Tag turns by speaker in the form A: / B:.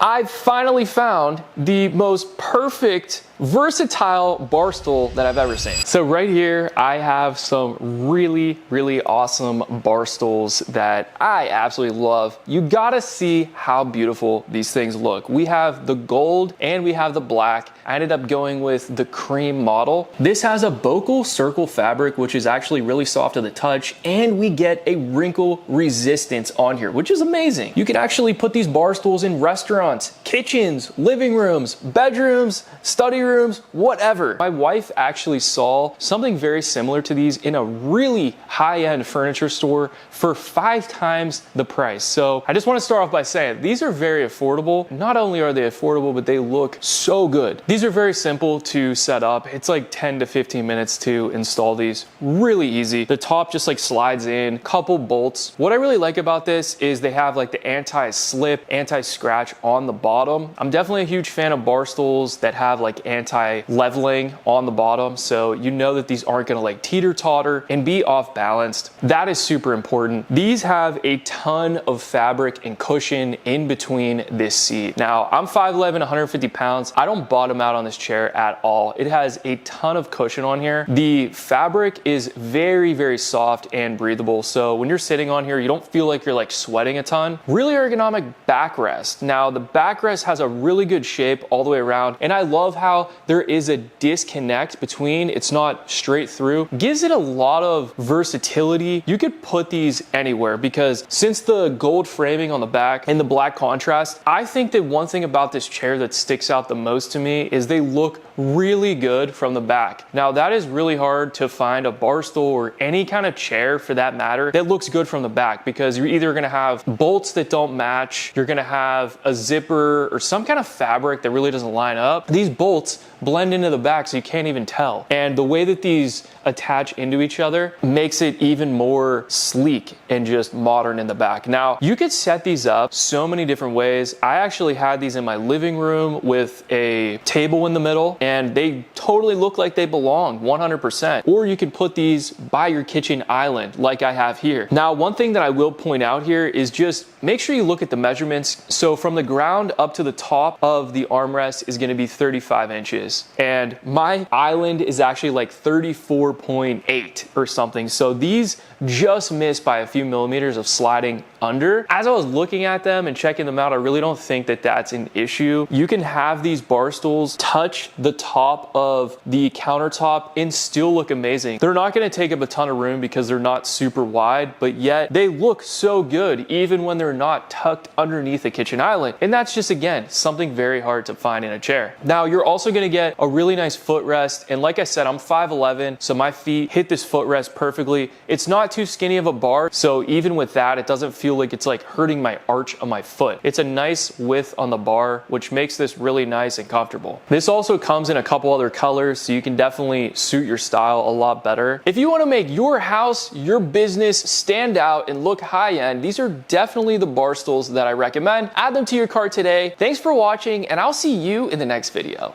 A: I finally found the most perfect versatile bar stool that I've ever seen. So right here, I have some really awesome bar stools that I absolutely love. You gotta see how beautiful these things look. We have the gold and we have the black. I ended up going with the cream model. This has a bocal circle fabric, which is actually really soft to the touch, and we get a wrinkle resistance on here, which is amazing. You could actually put these bar stools in restaurants, kitchens, living rooms, bedrooms, study rooms, whatever. My wife actually saw something very similar to these in a really high-end furniture store for 5 times the price. So I just want to start off by saying these are very affordable. Not only are they affordable, but they look so good. These are very simple to set up. It's like 10 to 15 minutes to install these. Really easy. The top just like slides in, couple bolts. What I really like about this is they have like the anti-slip, anti-scratch on the bottom. I'm definitely a huge fan of bar stools that have like anti-leveling on the bottom, so you know that these aren't gonna like teeter-totter and be off balanced. That is super important. These have a ton of fabric and cushion in between this seat. Now, I'm 5'11", 150 pounds. I don't bottom out on this chair at all. It has a ton of cushion on here. The fabric is very soft and breathable, so when you're sitting on here, you don't feel like you're like sweating a ton. Really ergonomic backrest. Now, the backrest has a really good shape all the way around, and I love how there is a disconnect between, it's not straight through. Gives it a lot of versatility. You could put these anywhere because since the gold framing on the back and the black contrast, I think that one thing about this chair that sticks out the most to me is they look really good from the back. Now, that is really hard to find a bar stool or any kind of chair for that matter that looks good from the back, because you're either gonna have bolts that don't match, you're gonna have a zipper or some kind of fabric that really doesn't line up. These bolts blend into the back so you can't even tell. And the way that these attach into each other makes it even more sleek and just modern in the back. Now, you could set these up so many different ways. I actually had these in my living room with a table in the middle, and they totally look like they belong 100%. Or you could put these by your kitchen island like I have here. Now, one thing that I will point out here is just make sure you look at the measurements. So from the ground up to the top of the armrest is gonna be 35 inches. And my island is actually like 34.8 or something. So these just missed by a few millimeters of sliding under. As I was looking at them and checking them out, I really don't think that that's an issue. You can have these bar stools touch the top of the countertop and still look amazing. They're not gonna take up a ton of room because they're not super wide, but yet they look so good even when they're not tucked underneath a kitchen island. And that's just, again, something very hard to find in a chair. Now, you're also gonna get a really nice footrest. And like I said, I'm 5'11", so my feet hit this footrest perfectly. It's not too skinny of a bar, so even with that, it doesn't feel like it's like hurting my arch of my foot. It's a nice width on the bar, which makes this really nice and comfortable. This also comes in a couple other colors, so you can definitely suit your style a lot better. If you want to make your house, your business stand out and look high-end, these are definitely the bar stools that I recommend. Add them to your cart today. Thanks for watching, and I'll see you in the next video.